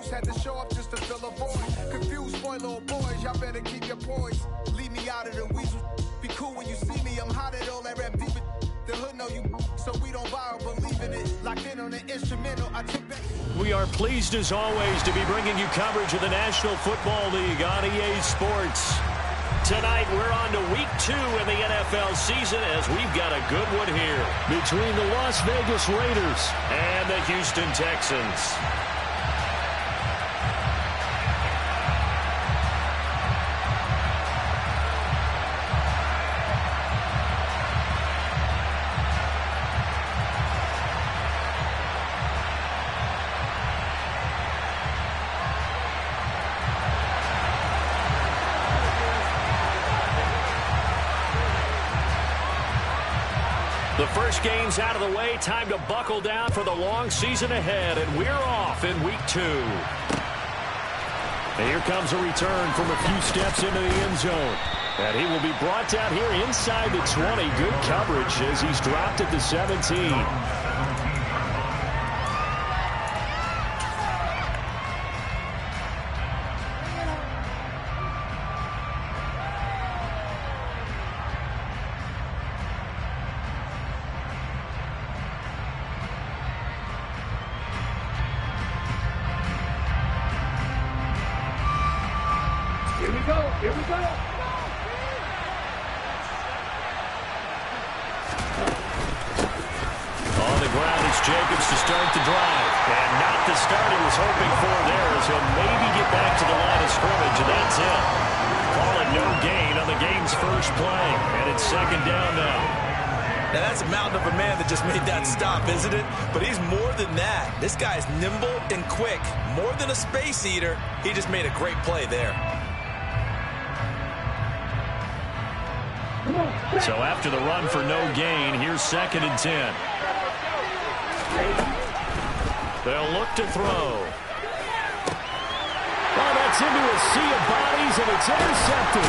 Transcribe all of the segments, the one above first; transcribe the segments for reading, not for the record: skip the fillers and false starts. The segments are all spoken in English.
voice. Had to show up just to fill a void. Confused boy, little boys, y'all better keep your poise. Leave me out of the weasel. Be cool when you see me, I'm hot at all that rap deep. The hood know you, so we don't borrow, believe in it. Locked in on the instrumental, I took back. We are pleased as always to be bringing you coverage of the National Football League on EA Sports. Tonight we're on to week 2 in the NFL season as we've got a good one here between the Las Vegas Raiders and the Houston Texans. The first game's out of the way. Time to buckle down for the long season ahead, and we're off in week 2. And here comes a return from a few steps into the end zone. And he will be brought down here inside the 20. Good coverage as he's dropped at the 17. Here we go. On the ground, it's Jacobs to start the drive. And not the start he was hoping for there as he'll maybe get back to the line of scrimmage, and that's it. Calling no gain on the game's first play. And it's second down now. Now, that's a mountain of a man that just made that stop, isn't it? But he's more than that. This guy's nimble and quick. More than a space eater. He just made a great play there. So after the run for no gain, here's 2nd and 10. They'll look to throw. Oh, that's into a sea of bodies, and it's intercepted.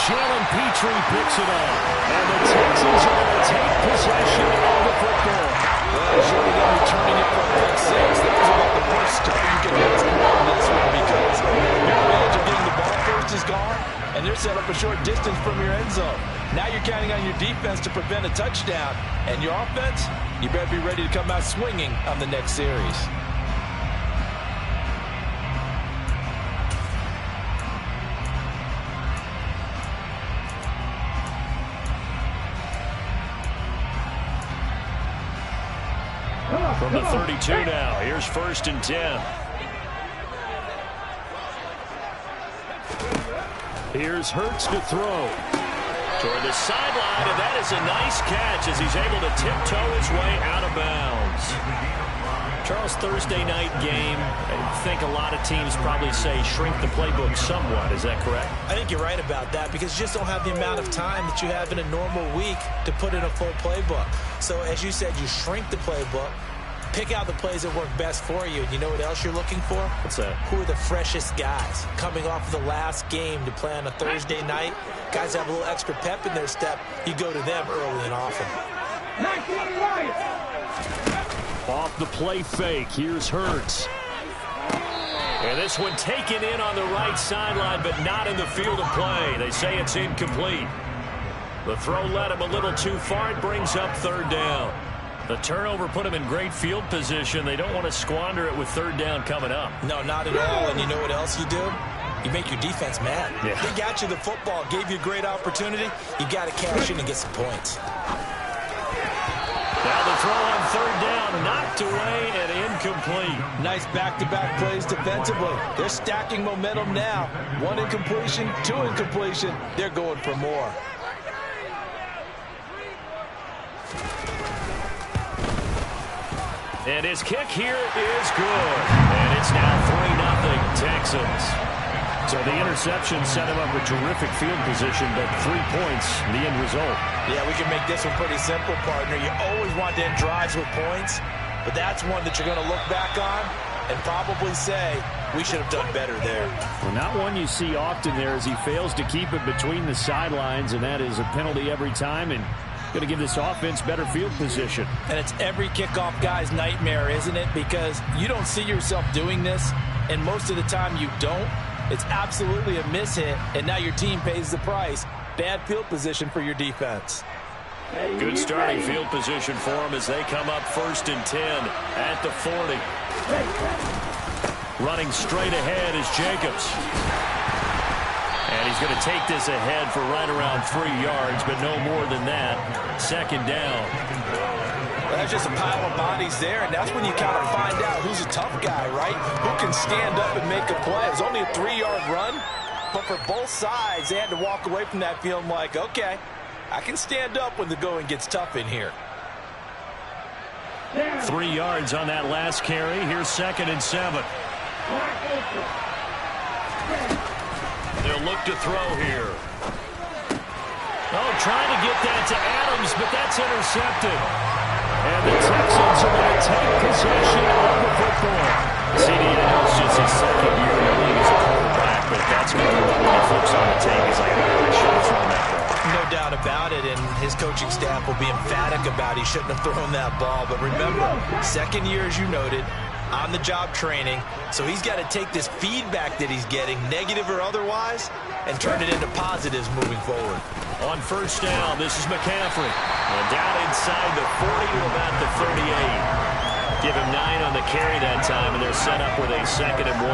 Jalen Petrie picks it up. And the Texans are going to take possession of the football. Well, short of them returning it for a pick 6, that was about the first start you can ask for on this one because your advantage of getting the ball first is gone, and they're set up a short distance from your end zone. Now you're counting on your defense to prevent a touchdown. And your offense, you better be ready to come out swinging on the next series. From the 32 now, here's 1st and 10. Here's Hurts to throw. Toward the sideline, and that is a nice catch as he's able to tiptoe his way out of bounds. Charles, Thursday night game, I think a lot of teams probably say shrink the playbook somewhat. Is that correct? I think you're right about that because you just don't have the amount of time that you have in a normal week to put in a full playbook. So as you said, you shrink the playbook, pick out the plays that work best for you. And you know what else you're looking for? What's that? Who are the freshest guys coming off of the last game to play on a Thursday night? Guys have a little extra pep in their step. You go to them early and often. Off the play fake, here's Hurts. And this one taken in on the right sideline, but not in the field of play. They say it's incomplete. The throw led him a little too far. It brings up 3rd down. The turnover put him in great field position. They don't want to squander it with 3rd down coming up. No, not at all. And you know what else you do? You make your defense mad. Yeah. They got you the football, gave you a great opportunity. You got to cash in and get some points. Now the throw on 3rd down, knocked away and incomplete. Nice back-to-back plays defensively. They're stacking momentum now. 1 incompletion, 2 incompletion. They're going for more. And his kick here is good. And it's now 3-0 Texans. So the interception set him up with terrific field position, but 3 points, the end result. Yeah, we can make this one pretty simple, partner. You always want to end drives with points, but that's one that you're going to look back on and probably say, we should have done better there. Well, not one you see often there as he fails to keep it between the sidelines, and that is a penalty every time. And Going to give this offense better field position. And it's every kickoff guy's nightmare, isn't it? Because you don't see yourself doing this, and most of the time you don't. It's absolutely a mishit, and now your team pays the price. Bad field position for your defense. Good starting field position for them as they come up 1st and 10 at the 40. Running straight ahead is Jacobs. And he's going to take this ahead for right around 3 yards, but no more than that. 2nd down. Well, there's just a pile of bodies there, and that's when you kind of find out who's a tough guy, right? Who can stand up and make a play. It was only a 3-yard run, but for both sides, they had to walk away from that feeling like, okay, I can stand up when the going gets tough in here. 3 yards on that last carry. Here's 2nd and 7. They'll look to throw here. Oh, trying to get that to Adams, but that's intercepted. And the Texans are going to take possession of the football. CD, I know it's just his 2nd year in the league as a quarterback, but that's going to be what he flips on the tape. He's like, I should have thrown that ball. No doubt about it, and his coaching staff will be emphatic about he shouldn't have thrown that ball. But remember, 2nd year, as you noted, on-the-job training, so he's got to take this feedback that he's getting, negative or otherwise, and turn it into positives moving forward. On 1st down, this is McCaffrey. And down inside the 40 to about the 38. Give him 9 on the carry that time, and they're set up with a 2nd and 1.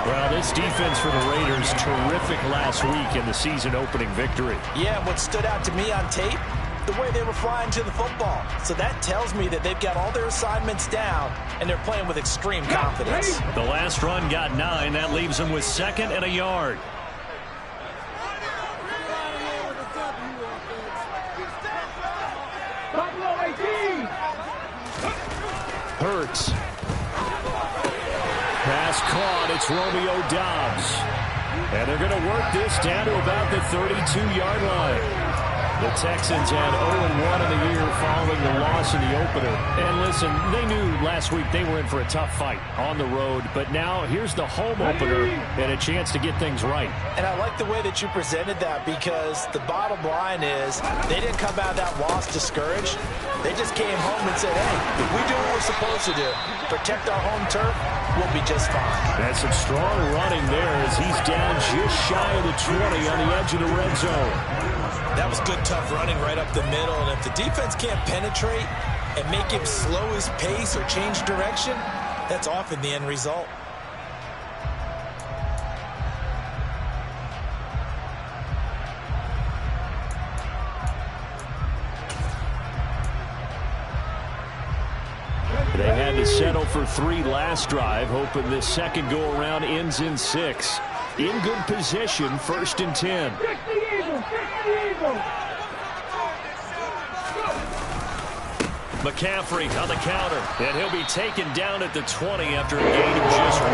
Well, this defense for the Raiders, terrific last week in the season-opening victory. Yeah, what stood out to me on tape, the way they were flying to the football. So that tells me that they've got all their assignments down, and they're playing with extreme confidence. The last run got 9. That leaves them with 2nd and a yard. Hurts. Pass caught. It's Romeo Doubs. And they're going to work this down to about the 32-yard line. The Texans had 0-1 in the year following the loss in the opener. And listen, they knew last week they were in for a tough fight on the road. But now here's the home opener and a chance to get things right. And I like the way that you presented that, because the bottom line is they didn't come out of that loss discouraged. They just came home and said, hey, if we do what we're supposed to do, protect our home turf, we'll be just fine. That's some strong running there as he's down just shy of the 20 on the edge of the red zone. That was good, tough running right up the middle. And if the defense can't penetrate and make him slow his pace or change direction, that's often the end result. They had to settle for 3 last drive, hoping this second go-around ends in 6. In good position, 1st and 10. McCaffrey on the counter, and he'll be taken down at the 20 after a gain of just 1.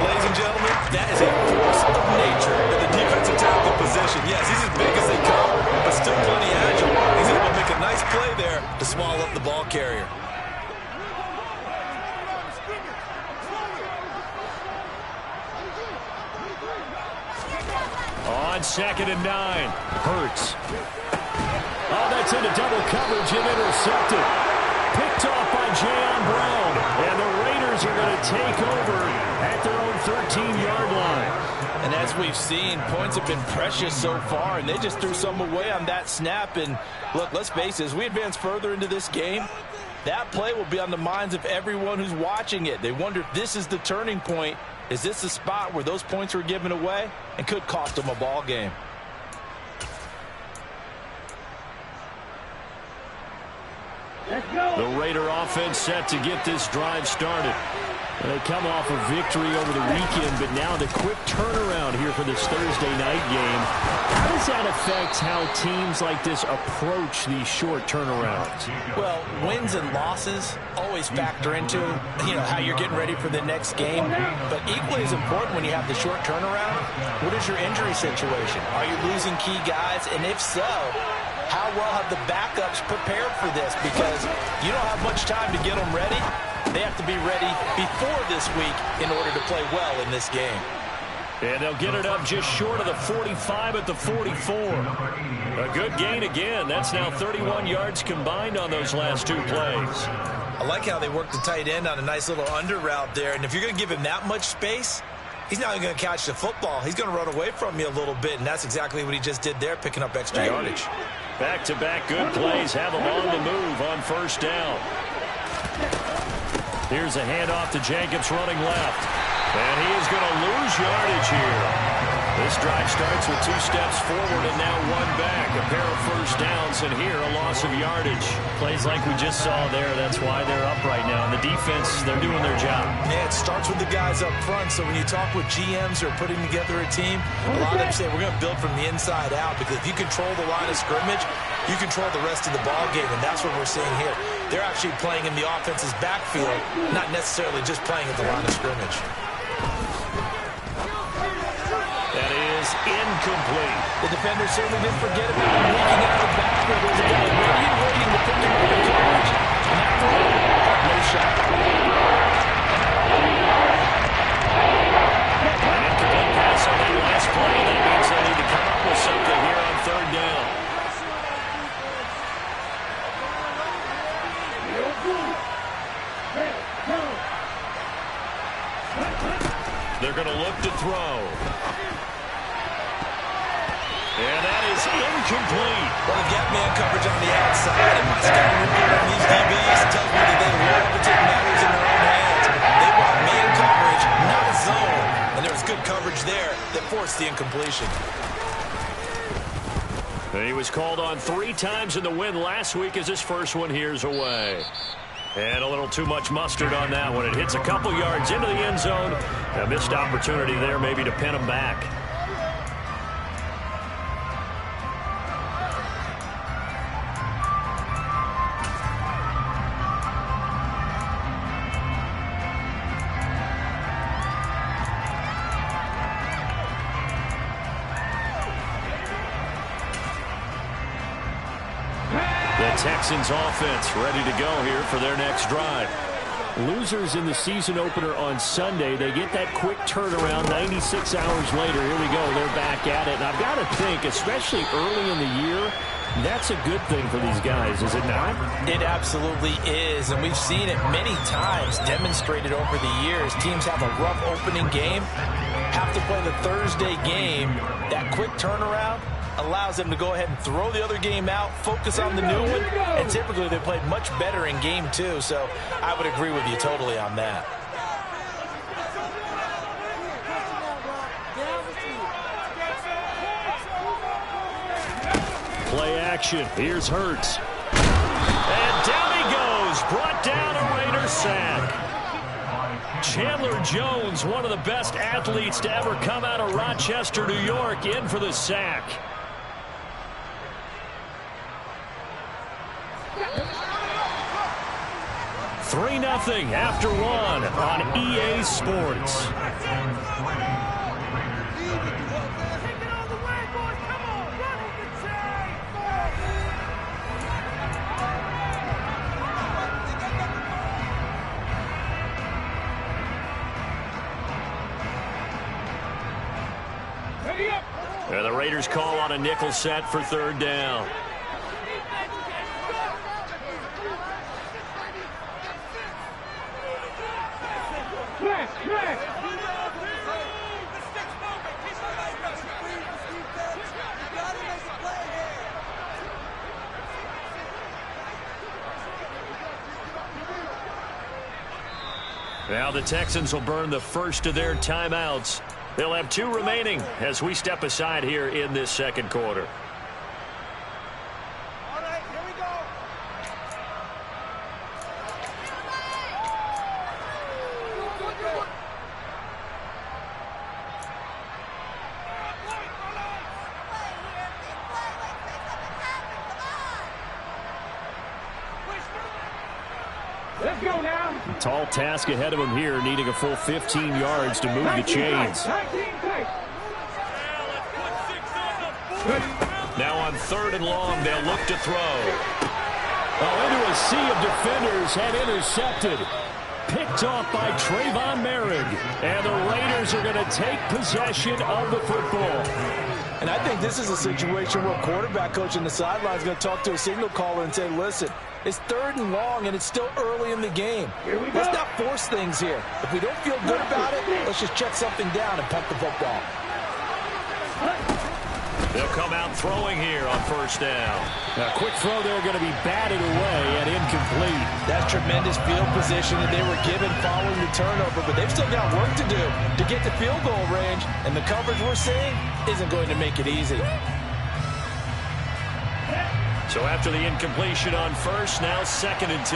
Ladies and gentlemen, that is a force of nature in the defensive tackle position. Yes, he's as big as they come, but still plenty agile. He's able to make a nice play there to swallow up the ball carrier. On 2nd and 9, Hurts. Oh, that's into double coverage and intercepted. Picked off by Jayon Brown. And the Raiders are going to take over at their own 13-yard line. And as we've seen, points have been precious so far, and they just threw some away on that snap. And look, let's face it, as we advance further into this game, that play will be on the minds of everyone who's watching it. They wonder if this is the turning point. Is this the spot where those points were given away and could cost them a ball game? The Raider offense set to get this drive started. They come off a victory over the weekend, but now the quick turnaround here for this Thursday night game. How does that affect how teams like this approach these short turnarounds? Well, wins and losses always factor into, how you're getting ready for the next game. But equally as important when you have the short turnaround, what is your injury situation? Are you losing key guys? And if so, how well have the backups prepared for this? Because you don't have much time to get them ready. They have to be ready before this week in order to play well in this game. And they'll get it up just short of the 45 at the 44. A good gain again. That's now 31 yards combined on those last two plays. I like how they work the tight end on a nice little under route there. And if you're going to give him that much space, he's not even going to catch the football. He's going to run away from you a little bit, and that's exactly what he just did there, picking up extra yardage. Back-to-back good plays have him on the move on first down. Here's a handoff to Jacobs running left. And he is going to lose yardage here. This drive starts with 2 steps forward and now 1 back. A pair of first downs, and here a loss of yardage. Plays like we just saw there. That's why they're up right now. And the defense, they're doing their job. Yeah, it starts with the guys up front. So when you talk with GMs who are putting together a team, a lot of them say we're going to build from the inside out, because if you control the line of scrimmage, you control the rest of the ball game, and that's what we're seeing here. They're actually playing in the offense's backfield, not necessarily just playing at the line of scrimmage. That is incomplete. The defender certainly didn't forget about him leaking out of the backfield. There's a guy waiting to pick him up in coverage. And after all, no shot. An incomplete pass on that last play. That means they need to come up with something here on third down. They're going to look to throw. And that is incomplete. Well, the gap man coverage on the outside, and my scouting report on these DBs tells me that they love to take matters in their own hands. They want man coverage, not a zone. And there was good coverage there that forced the incompletion. And he was called on 3 times in the win last week as his first one here's away. And a little too much mustard on that one. It hits a couple yards into the end zone. A missed opportunity there maybe to pin him back. Texans offense ready to go here for their next drive. Losers in the season opener on Sunday. They get that quick turnaround 96 hours later. Here we go. They're back at it. And I've got to think, especially early in the year, that's a good thing for these guys, is it not? It absolutely is, and we've seen it many times demonstrated over the years. Teams have a rough opening game, have to play the Thursday game. That quick turnaround allows them to go ahead and throw the other game out, focus on the new one, and typically they played much better in game 2, so I would agree with you totally on that. Play action. Here's Hurts. And down he goes. Brought down a Raider sack. Chandler Jones, one of the best athletes to ever come out of Rochester, New York, in for the sack. Three 3-0 after 1 on EA Sports. And the Raiders call on a nickel set for third down. Now the Texans will burn the first of their timeouts. They'll have 2 remaining as we step aside here in this second quarter. All right, here we go. Let's go now. Tall task ahead of him here, needing a full 15 yards to move the chains. Now on 3rd and long, they'll look to throw. Oh, into a sea of defenders and intercepted. Picked off by Trayvon Merrick. And the Raiders are going to take possession of the football. And I think this is a situation where quarterback coach in the sideline is going to talk to a signal caller and say, listen, it's 3rd and long, and it's still early in the game. Let's not force things here. If we don't feel good about it, let's just check something down and punt the football. They'll come out throwing here on 1st down. A quick throw there going to be batted away and incomplete. That's tremendous field position that they were given following the turnover, but they've still got work to do to get to field goal range, and the coverage we're seeing isn't going to make it easy. So after the incompletion on 1st, now 2nd and 10.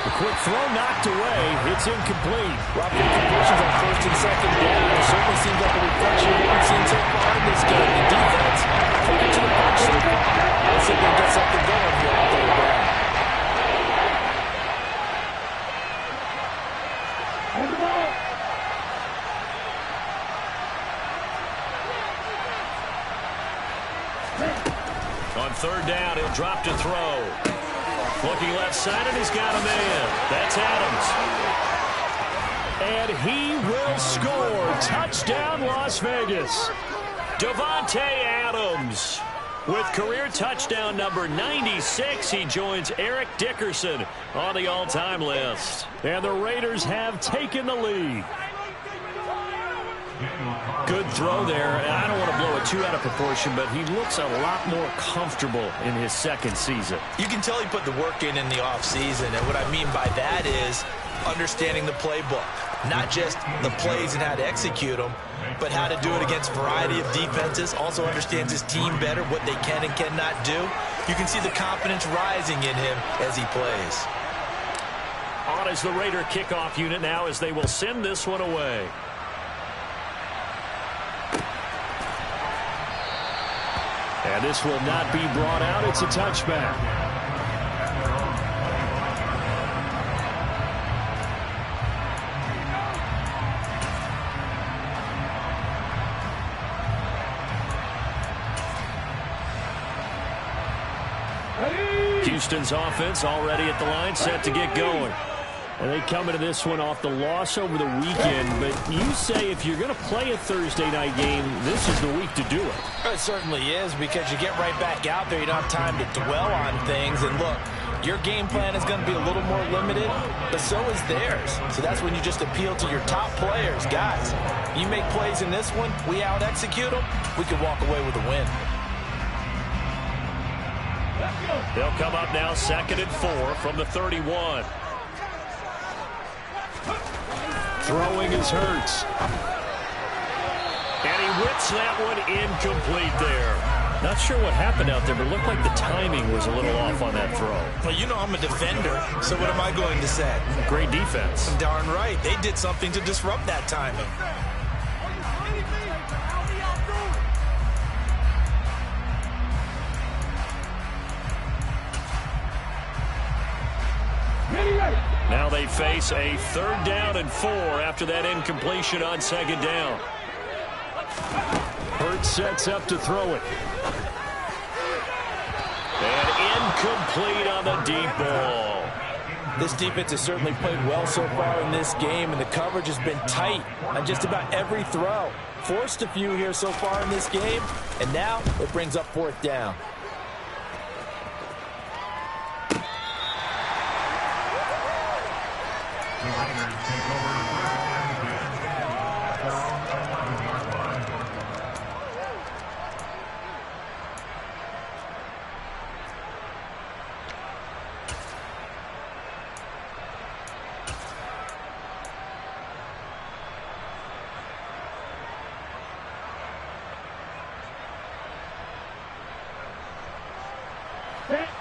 The quick throw knocked away. It's incomplete. Rough incompletions on 1st and 2nd down. It certainly seems like a reflection of what we've seen so far in this game. The defense took it to the punch so far. Let's see if they can get something going here on 3rd down. On 3rd down, he'll drop to throw. Looking left side, and he's got a man. That's Adams. And he will score. Touchdown, Las Vegas. Davante Adams with career touchdown number 96. He joins Eric Dickerson on the all-time list. And the Raiders have taken the lead. Good throw there, and I don't want to blow it too out of proportion, but he looks a lot more comfortable in his 2nd season. You can tell he put the work in the offseason, and what I mean by that is understanding the playbook. Not just the plays and how to execute them, but how to do it against a variety of defenses. Also understands his team better, what they can and cannot do. You can see the confidence rising in him as he plays. On is the Raider kickoff unit now as they will send this one away. And this will not be brought out. It's a touchback. Houston's offense already at the line, set to get going. And they come into this one off the loss over the weekend. But you say if you're going to play a Thursday night game, this is the week to do it. It certainly is, because you get right back out there. You don't have time to dwell on things. And look, your game plan is going to be a little more limited, but so is theirs. So that's when you just appeal to your top players. Guys, you make plays in this one, we out-execute them, we can walk away with a win. They'll come up now 2nd and 4 from the 31. Throwing is Hurts. And he whips that one incomplete there. Not sure what happened out there, but it looked like the timing was a little off on that throw. Well, you know I'm a defender, so what am I going to say? Great defense. Darn right. They did something to disrupt that timing. Now they face a 3rd down and 4 after that incompletion on 2nd down. Hurts sets up to throw it. And incomplete on the deep ball. This defense has certainly played well so far in this game, and the coverage has been tight on just about every throw. Forced a few here so far in this game, and now it brings up 4th down.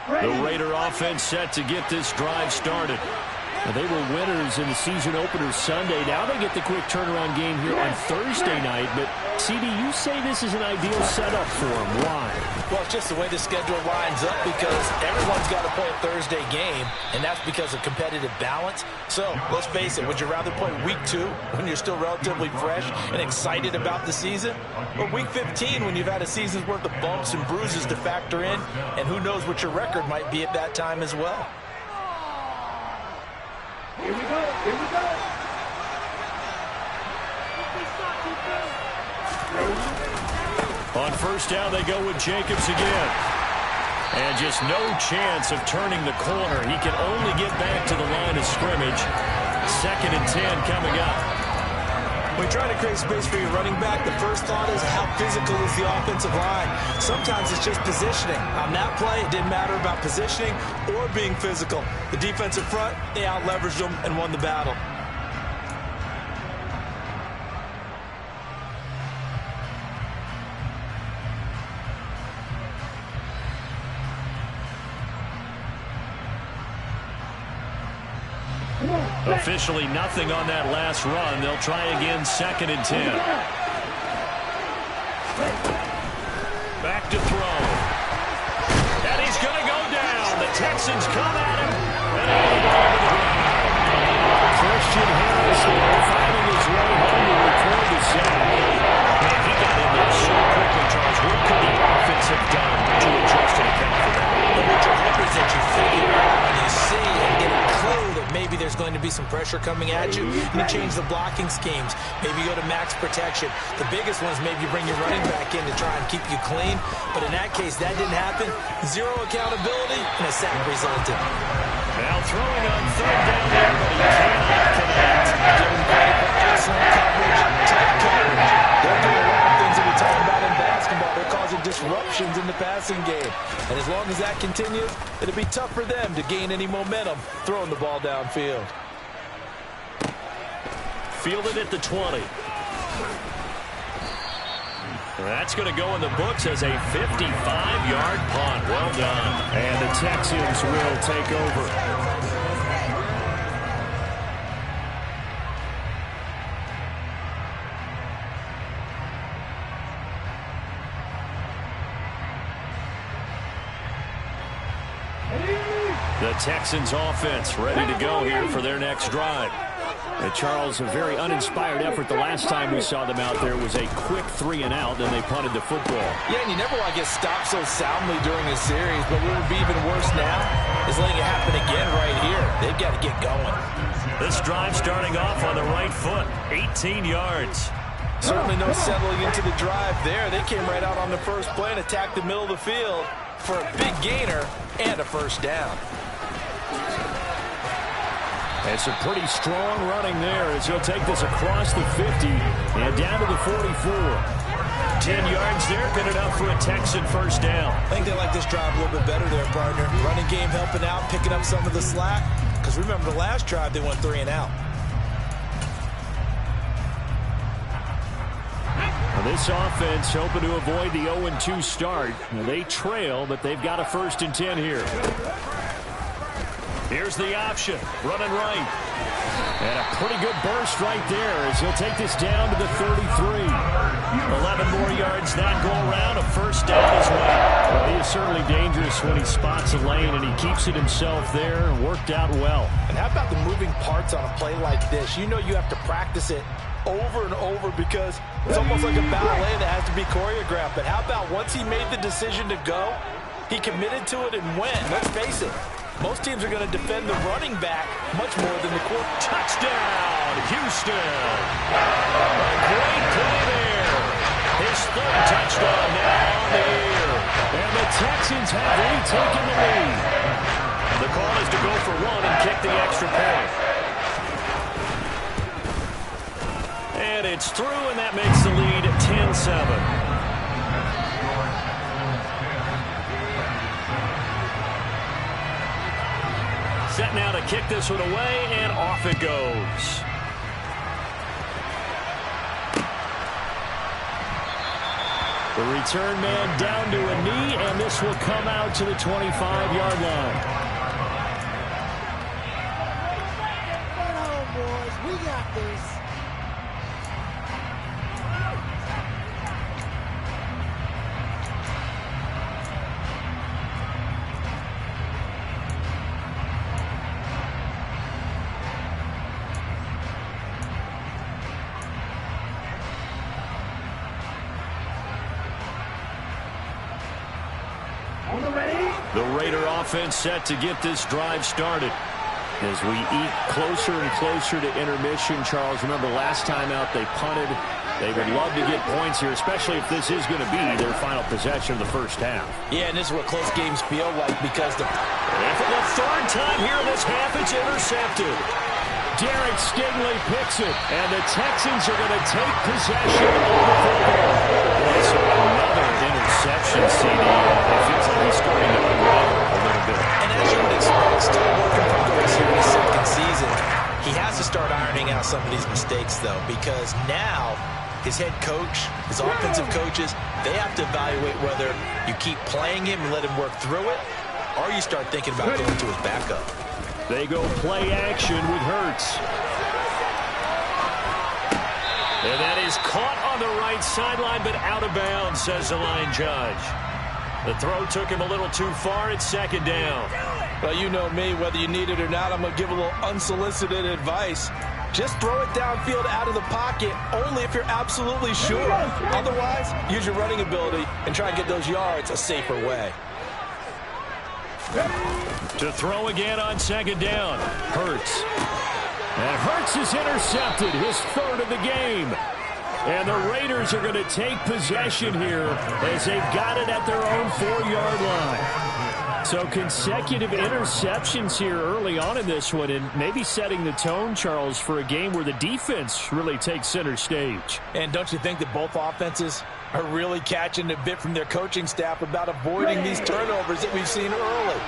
The Raider offense set to get this drive started. Now, they were winners in the season opener Sunday. Now they get the quick turnaround game here on Thursday night. But, CD, you say this is an ideal setup for them. Why? Well, it's just the way the schedule lines up because everyone's got to play a Thursday game, and that's because of competitive balance. So, let's face it, would you rather play week 2 when you're still relatively fresh and excited about the season? Or week 15 when you've had a season's worth of bumps and bruises to factor in, and who knows what your record might be at that time as well? Here we go. Here we go. On first down, they go with Jacobs again. And just no chance of turning the corner. He can only get back to the line of scrimmage. 2nd and 10 coming up. When you're trying to create space for your running back, the first thought is how physical is the offensive line. Sometimes it's just positioning. On that play, it didn't matter about positioning or being physical. The defensive front, they out-leveraged them and won the battle. Officially nothing on that last run. They'll try again, 2nd and 10. Back to throw. And he's going to go down. The Texans come at him. Christian Harris finding his way home to record the sack. Man, he got in there so quickly, Charles. What could the offense have done to adjust and account for that? The richer numbers that you figure out and you see and get a clue that maybe there's going to be some pressure coming at you, and you change the blocking schemes. Maybe you go to max protection. The biggest ones, maybe you bring your running back in to try and keep you clean. But in that case, that didn't happen. Zero accountability, and a sack resulted. Now throwing on 3rd down there, but he cannot connect. Given credit for excellent coverage, tight coverage. They're doing a lot of things that we talk about in basketball. They're causing disruptions in the passing game. And as long as that continues, it'll be tough for them to gain any momentum throwing the ball downfield. Fielded at the 20. That's going to go in the books as a 55-yard punt. Well done. And the Texans will take over. The Texans offense ready to go here for their next drive. And Charles, a very uninspired effort the last time we saw them out there was a quick 3-and-out, then they punted the football. Yeah, and you never want to get stopped so soundly during a series, but what would be even worse now is letting it happen again right here. They've got to get going. This drive starting off on the right foot, 18 yards. Certainly no settling into the drive there. They came right out on the first play and attacked the middle of the field for a big gainer and a first down. It's a pretty strong running there as he'll take this across the 50 and down to the 44. 10 yards there, good enough for a Texan first down. I think they like this drive a little bit better there, partner. Running game helping out, picking up some of the slack. Because remember the last drive, they went 3-and-out. Well, this offense hoping to avoid the 0-2 start. They trail, but they've got a 1st and 10 here. Here's the option, running right. And a pretty good burst right there as he'll take this down to the 33. 11 more yards that go around, a first down as well. Well, he is certainly dangerous when he spots a lane, and he keeps it himself there and worked out well. And how about the moving parts on a play like this? You know you have to practice it over and over because it's almost like a ballet that has to be choreographed. But how about once he made the decision to go, he committed to it and went. Let's face it. Most teams are going to defend the running back much more than the quarterback. Touchdown, Houston. A great play there. His 3rd touchdown now on the air. And the Texans have retaken the lead. The call is to go for 1 and kick the extra point. And it's through, and that makes the lead 10-7. Set now to kick this one away, and off it goes. The return man down to a knee, and this will come out to the 25-yard line. Come on, boys. We got this. Raider offense set to get this drive started. As we eat closer and closer to intermission, Charles, remember last time out they punted. They would love to get points here, especially if this is going to be their final possession of the first half. Yeah, and this is what close games feel like because And for the third time here this half, it's intercepted. Derek Stingley picks it, and the Texans are going to take possession of the football. So another interception, CD. It feels like he's starting to unravel a little bit. And as you would expect, still work in progress here in his second season. He has to start ironing out some of these mistakes, though, because now his head coach, his offensive coaches, they have to evaluate whether you keep playing him and let him work through it, or you start thinking about going to his backup. They go play action with Hurts. And that is caught on the right sideline, but out of bounds, says the line judge. The throw took him a little too far. It's second down. Well, you know me, whether you need it or not, I'm going to give a little unsolicited advice. Just throw it downfield out of the pocket, only if you're absolutely sure. Otherwise, use your running ability and try and get those yards a safer way. To throw again on second down. Hurts. And Hurts is intercepted, his third of the game. And the Raiders are going to take possession here as they've got it at their own 4-yard line. So consecutive interceptions here early on in this one, and maybe setting the tone, Charles, for a game where the defense really takes center stage. And don't you think that both offenses are really catching a bit from their coaching staff about avoiding these turnovers that we've seen early?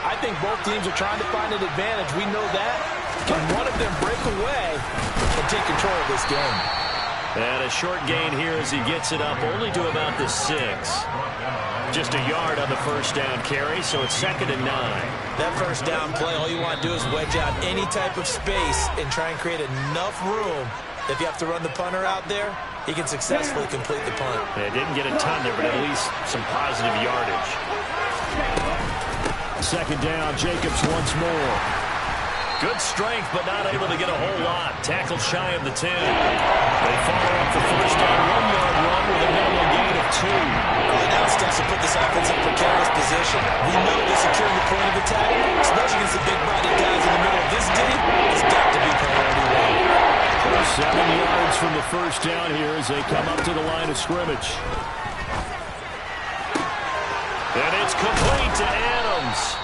I think both teams are trying to find an advantage. We know that. Can one of them break away and take control of this game? And a short gain here as he gets it up only to about the 6. Just a yard on the first down carry, so it's 2nd and 9. That first down play, all you want to do is wedge out any type of space and try and create enough room. If you have to run the punter out there, he can successfully complete the punt. Yeah, didn't get a ton there, but at least some positive yardage. Second down, Jacobs once more. Good strength, but not able to get a whole lot. Tackle shy of the 10. They follow up the first down 1-yard run with a minimum gain of 2. Well, now it's starts to put this offense in a precarious position. We know they're securing the point of attack, especially against the big-bodied guys in the middle of this team. It's got to be priority 1. 7 yards from the first down here as they come up to the line of scrimmage. And it's complete to Adams.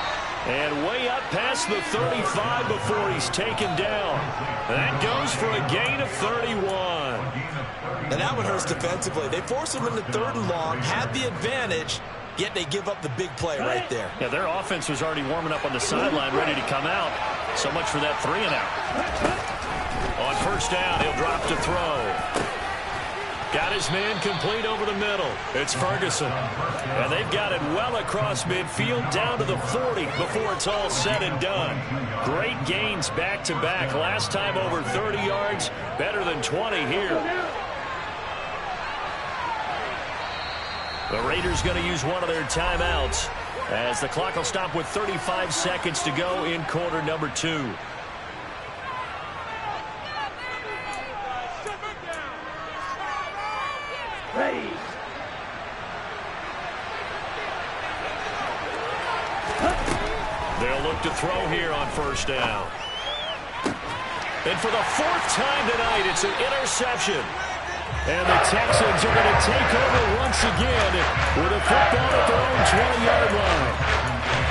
And way up past the 35 before he's taken down. That goes for a gain of 31. And that one hurts defensively. They force him into 3rd and long, had the advantage, yet they give up the big play right there. Yeah, their offense was already warming up on the sideline, ready to come out. So much for that 3-and-out. On first down, he'll drop to throw. Got his man complete over the middle. It's Ferguson. And they've got it well across midfield down to the 40 before it's all said and done. Great gains back-to-back. Last time over 30 yards, better than 20 here. The Raiders going to use one of their timeouts as the clock will stop with 35 seconds to go in quarter number 2. Ready. They'll look to throw here on first down. And for the 4th time tonight, it's an interception. And the Texans are going to take over once again with a football at their own 20-yard line.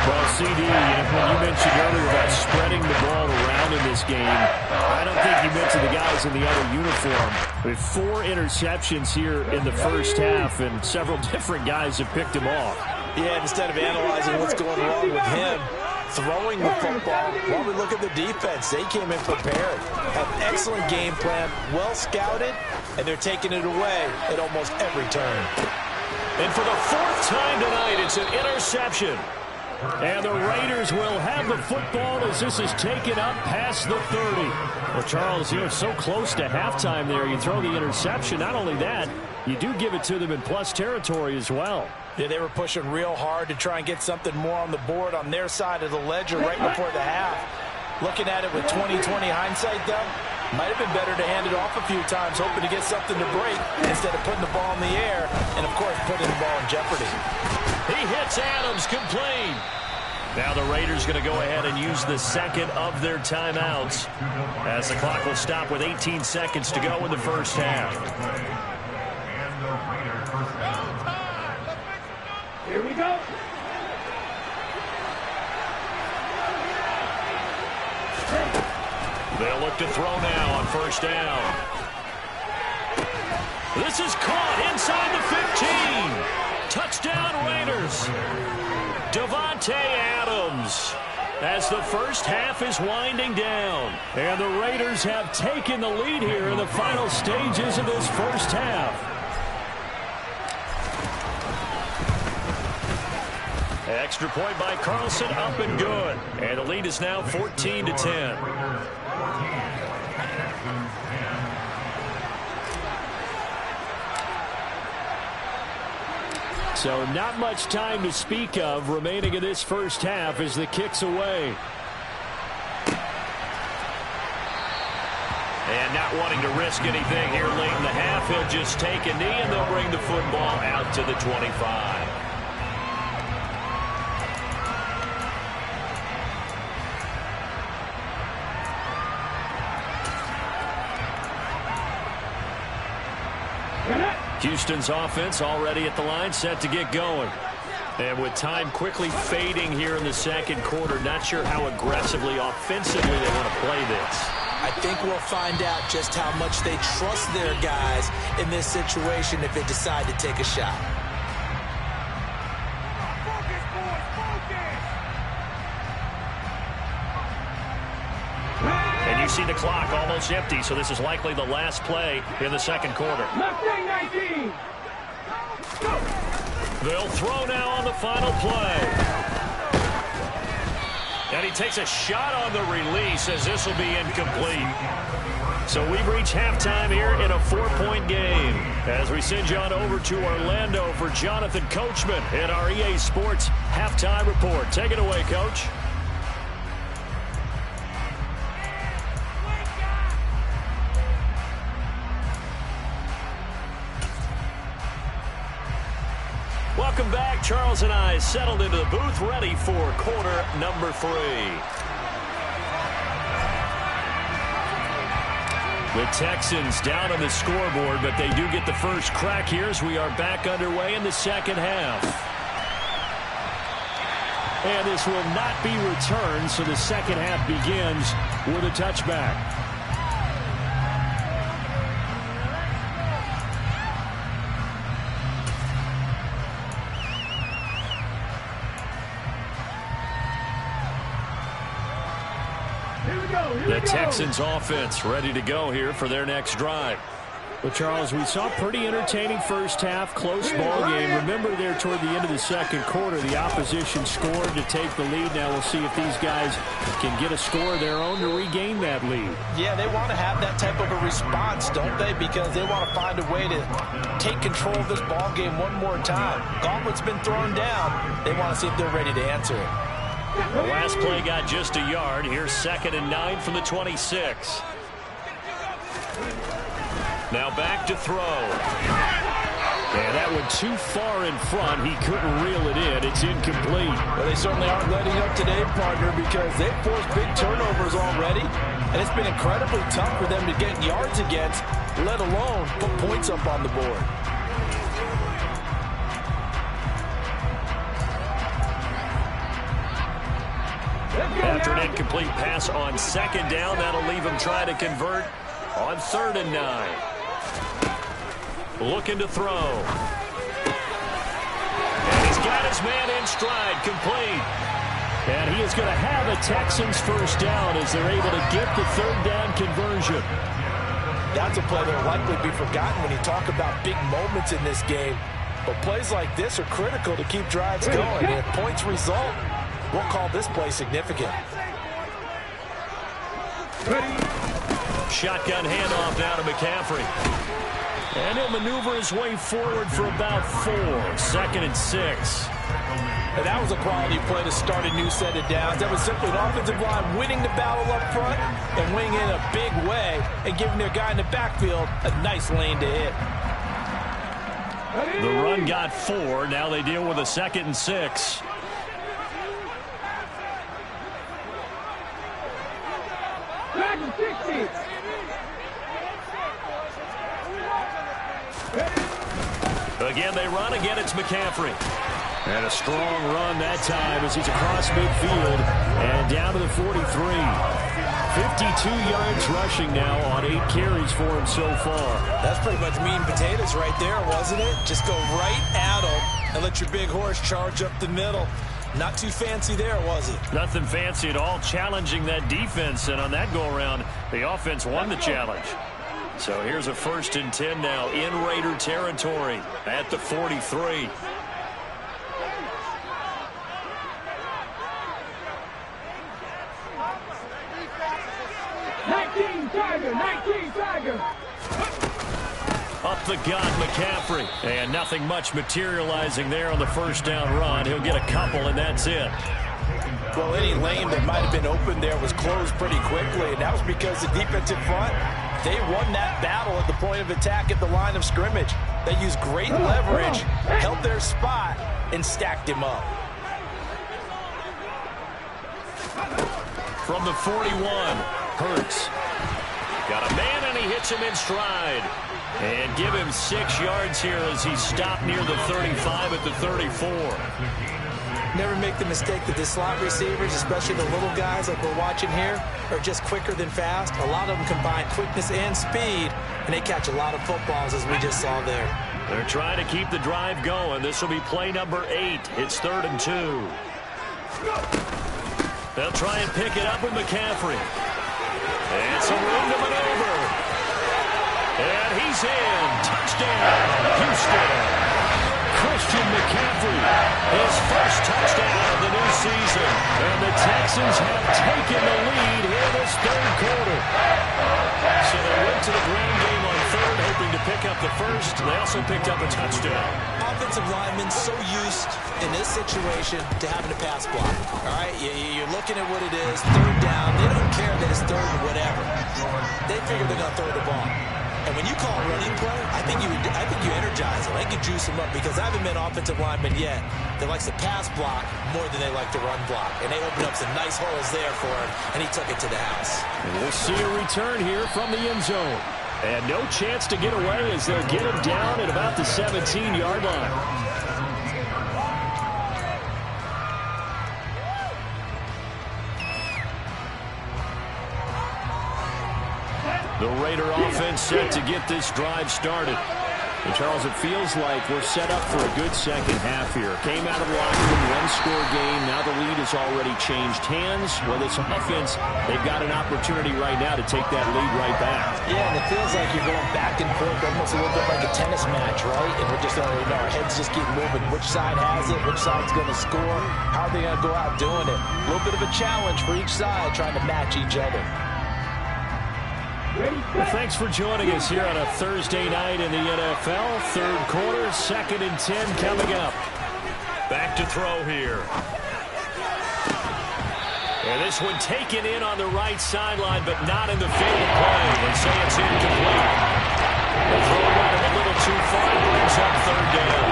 Well, CD, when you mentioned earlier about spreading the ball around in this game, I don't think you mentioned the guys in the other uniform. With 4 interceptions here in the first half, and several different guys have picked him off. Yeah, instead of analyzing what's going wrong with him, throwing the football, while we look at the defense, they came in prepared. Have excellent game plan, well scouted, and they're taking it away at almost every turn. And for the 4th time tonight, it's an interception. And the Raiders will have the football as this is taken up past the 30. Well, Charles, you're so close to halftime there. You throw the interception. Not only that, you do give it to them in plus territory as well. Yeah, they were pushing real hard to try and get something more on the board on their side of the ledger right before the half. Looking at it with 20/20 hindsight, though, might have been better to hand it off a few times, hoping to get something to break instead of putting the ball in the air and, of course, putting the ball in jeopardy. He hits Adams complete. Now the Raiders going to go ahead and use the second of their timeouts as the clock will stop with 18 seconds to go in the first half. Here we go. They'll look to throw now on first down. This is caught inside the 15. Touchdown Raiders. Davante Adams as the first half is winding down. And the Raiders have taken the lead here in the final stages of this first half. Extra point by Carlson, up and good. And the lead is now 14-10. So not much time to speak of remaining in this first half as the kick's away. And not wanting to risk anything here late in the half, he'll just take a knee and they'll bring the football out to the 25. Houston's offense already at the line, set to get going. And with time quickly fading here in the second quarter, not sure how aggressively, offensively they want to play this. I think we'll find out just how much they trust their guys in this situation if they decide to take a shot. And you see the clock almost empty, so this is likely the last play in the second quarter. They'll throw now on the final play. And he takes a shot on the release as this will be incomplete. So we've reached halftime here in a 4-point game. As we send you on over to Orlando for Jonathan Coachman in our EA Sports Halftime Report. Take it away, Coach. Welcome back. Charles and I settled into the booth, ready for quarter number 3. The Texans down on the scoreboard, but they do get the first crack here as we are back underway in the second half. And this will not be returned, so the second half begins with a touchback. The Texans offense ready to go here for their next drive. Well, Charles, we saw a pretty entertaining first half, close ball game. Remember there toward the end of the second quarter, the opposition scored to take the lead. Now we'll see if these guys can get a score of their own to regain that lead. Yeah, they want to have that type of a response, don't they? Because they want to find a way to take control of this ball game one more time. Gauntlet's been thrown down. They want to see if they're ready to answer it. The last play got just a yard. Here's 2nd and 9 from the 26. Now back to throw. And that one too far in front. He couldn't reel it in. It's incomplete. Well, they certainly aren't letting up today, partner, because they've forced big turnovers already. And it's been incredibly tough for them to get yards against, let alone put points up on the board. After an incomplete pass on 2nd down, that'll leave him trying to convert on 3rd and 9. Looking to throw. And he's got his man in stride, complete. And he is going to have a Texans first down as they're able to get the 3rd down conversion. That's a play that will likely be forgotten when you talk about big moments in this game. But plays like this are critical to keep drives going. And if points result, we'll call this play significant. Shotgun handoff now to McCaffrey. And he'll maneuver his way forward for about 4. 2nd and 6. And that was a quality play to start a new set of downs. That was simply an offensive line winning the battle up front and winning in a big way and giving their guy in the backfield a nice lane to hit. The run got 4. Now they deal with a 2nd and 6. Back to 60. Again, they run. Again, it's McCaffrey. And a strong run that time as he's across midfield and down to the 43. 52 yards rushing now on 8 carries for him so far. That's pretty much meat and potatoes right there, wasn't it? Just go right at him and let your big horse charge up the middle. Not too fancy there, was it? Nothing fancy at all, challenging that defense. And on that go-around, the offense won the challenge. So here's a 1st and 10 now in Raider territory at the 43. Tiger. Up the gut, McCaffrey. And nothing much materializing there on the 1st down run. He'll get a couple, and that's it. Well, any lane that might have been open there was closed pretty quickly, and that was because the defensive front, they won that battle at the point of attack at the line of scrimmage. They used great leverage, held their spot, and stacked him up. From the 41, Hurts. Got a man, and he hits him in stride. And give him 6 yards here as he stopped near the 35 at the 34. Never make the mistake that the slot receivers, especially the little guys like we're watching here, are just quicker than fast. A lot of them combine quickness and speed, and they catch a lot of footballs, as we just saw there. They're trying to keep the drive going. This will be play number 8. It's 3rd and 2. They'll try and pick it up with McCaffrey. And some room to maneuver. And he's in. Touchdown, Houston. Christian McCaffrey, his first touchdown of the new season. And the Texans have taken the lead here this 3rd quarter. So they went to the ground game on 3rd, hoping to pick up the 1st. They also picked up a touchdown. Offensive linemen so used in this situation to having a pass block. All right, you're looking at what it is, 3rd down. They don't care that it's 3rd and whatever. They figure they're going to throw the ball. And when you call running play, I think you energize them. I think you juice them up because I haven't been offensive lineman yet that likes to pass block more than they like to run block. And they opened up some nice holes there for him, and he took it to the house. And we'll see a return here from the end zone. And no chance to get away as they'll get him down at about the 17-yard line. The Raider offense set to get this drive started. And Charles, it feels like we're set up for a good second half here. Came out of the locker room, one-score game. Now the lead has already changed hands. Well, this offense, they've got an opportunity right now to take that lead right back. Yeah, and it feels like you're going back and forth, almost a little bit like a tennis match, right? And we're just, our heads just keep moving. Which side has it? Which side's going to score? How are they going to go out doing it? A little bit of a challenge for each side, trying to match each other. Well, thanks for joining us here on a Thursday night in the NFL. 3rd quarter, 2nd and 10 coming up. Back to throw here. And this one taken in on the right sideline, but not in the field of play. They say it's incomplete. The throw went a little too far, brings up 3rd down.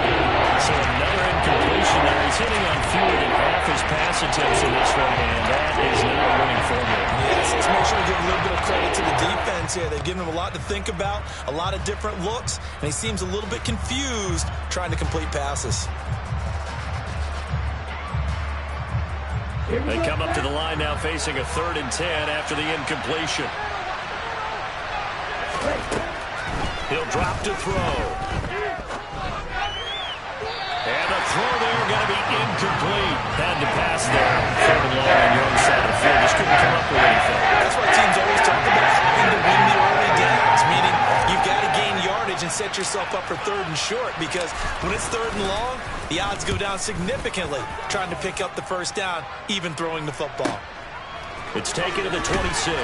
So another incompletion there. He's hitting on fewer than half his pass attempts in this one, and that is not a winning formula. Yes, let's make sure we give a little bit of credit to the defense here. They've given him a lot to think about, a lot of different looks, and he seems a little bit confused trying to complete passes. They come up to the line now facing a 3rd and 10 after the incompletion. He'll drop to throw. And the throw there going to be incomplete. Had to pass there. 3rd and long on your own side of the field. Just couldn't come up with anything. That's why teams always talk about having to win the early downs, meaning you've got to gain yardage and set yourself up for 3rd and short, because when it's 3rd and long, the odds go down significantly trying to pick up the 1st down, even throwing the football. It's taken to the 26.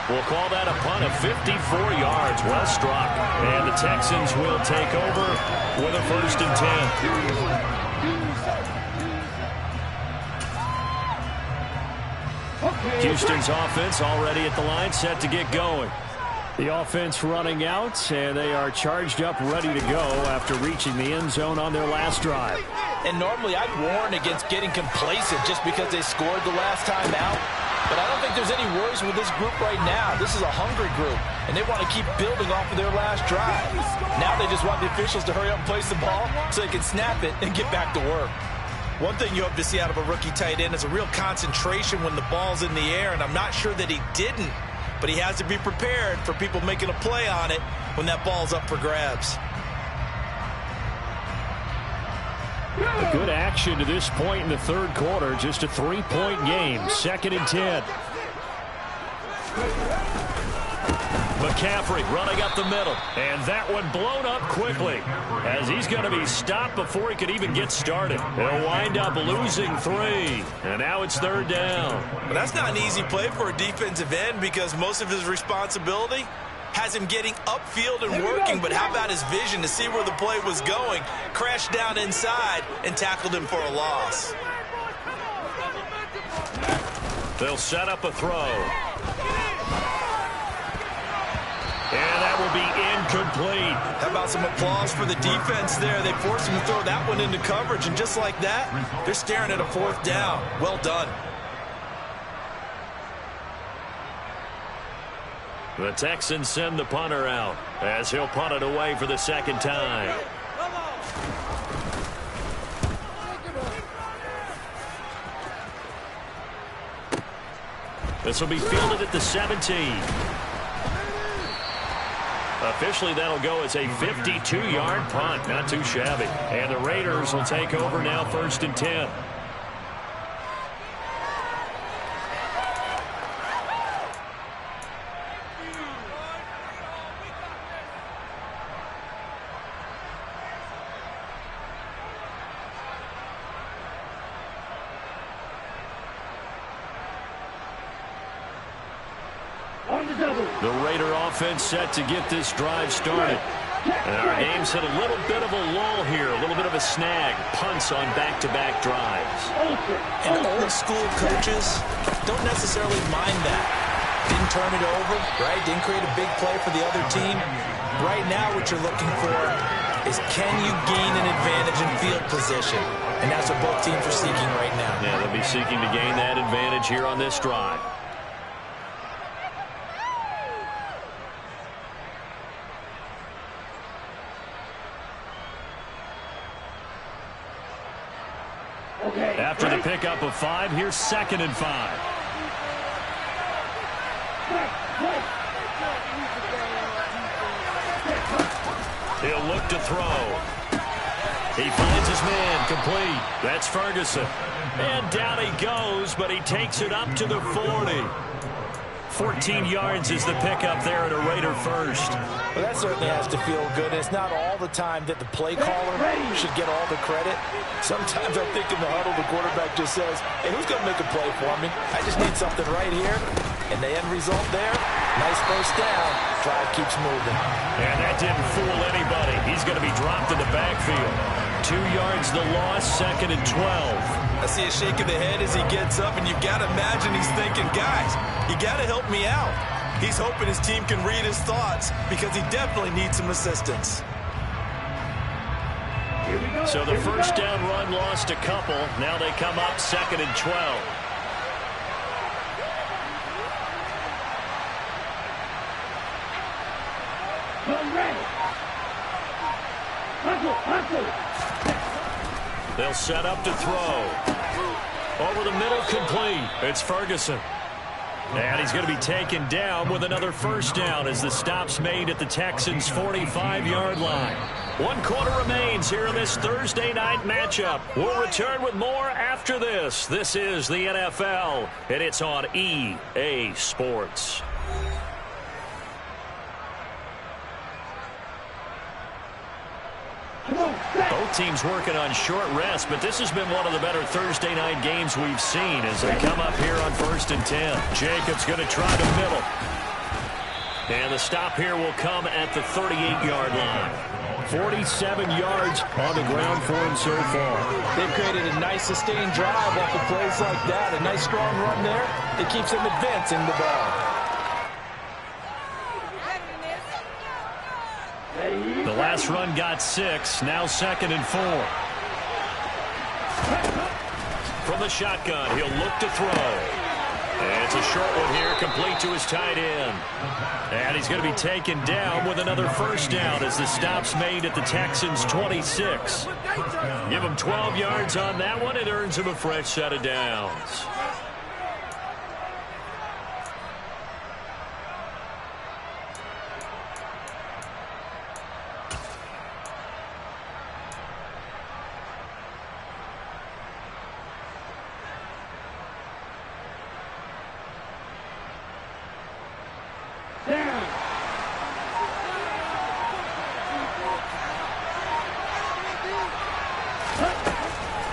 We'll call that a punt of 54 yards. Well struck. And the Texans will take over with a 1st and 10. Houston's offense already at the line, set to get going. The offense running out, and they are charged up, ready to go after reaching the end zone on their last drive. And normally I'd warn against getting complacent just because they scored the last time out. But I don't think there's any worries with this group right now. This is a hungry group, and they want to keep building off of their last drive. Now they just want the officials to hurry up and place the ball so they can snap it and get back to work. One thing you hope to see out of a rookie tight end is a real concentration when the ball's in the air, and I'm not sure that he didn't, but he has to be prepared for people making a play on it when that ball's up for grabs. A good action to this point in the third quarter. Just a 3-point game. 2nd and 10. McCaffrey running up the middle. And that one blown up quickly as he's going to be stopped before he could even get started. They'll wind up losing 3. And now it's 3rd down. But that's not an easy play for a defensive end because most of his responsibility has him getting upfield and working, but how about his vision to see where the play was going, crashed down inside, and tackled him for a loss. They'll set up a throw. And that will be incomplete. How about some applause for the defense there? They forced him to throw that one into coverage, and just like that, they're staring at a 4th down. Well done. The Texans send the punter out as he'll punt it away for the 2nd time. This will be fielded at the 17. Officially, that'll go as a 52-yard punt. Not too shabby. And the Raiders will take over now, 1st and 10. The Raider offense set to get this drive started. And our game's hit a little bit of a lull here, a little bit of a snag. Punts on back-to-back drives. And old-school coaches don't necessarily mind that. Didn't turn it over, right? Didn't create a big play for the other team. Right now what you're looking for is can you gain an advantage in field position? And that's what both teams are seeking right now. Yeah, they'll be seeking to gain that advantage here on this drive. After the pickup of 5, here's 2nd and 5. He'll look to throw. He finds his man complete. That's Ferguson. And down he goes, but he takes it up to the 40. 14 yards is the pickup there at a Raider first. Well, that certainly has to feel good. It's not all the time that the play caller should get all the credit. Sometimes I think in the huddle, the quarterback just says, hey, who's going to make a play for me? I just need something right here. And the end result there, nice first down. Drive keeps moving. And that didn't fool anybody. He's going to be dropped in the backfield. 2 yards the loss, 2nd and 12. I see a shake of the head as he gets up, and you've got to imagine he's thinking, guys, you got to help me out. He's hoping his team can read his thoughts because he definitely needs some assistance. So the first down run lost a couple. Now they come up 2nd and 12. They'll set up to throw. Over the middle, complete. It's Ferguson. And he's going to be taken down with another first down as the stop's made at the Texans' 45-yard line. 1 quarter remains here in this Thursday night matchup. We'll return with more after this. This is the NFL, and it's on EA Sports. Both teams working on short rest, but this has been one of the better Thursday night games we've seen as they come up here on 1st and 10. Jacobs going to try the middle. And the stop here will come at the 38-yard line. 47 yards on the ground for him so far. They've created a nice sustained drive off of plays like that. A nice strong run there that keeps them advancing the ball. The last run got 6. Now 2nd and 4. From the shotgun, he'll look to throw. It's a short one here, complete to his tight end. And he's going to be taken down with another first down as the stop's made at the Texans' 26. Give him 12 yards on that one. It earns him a fresh set of downs.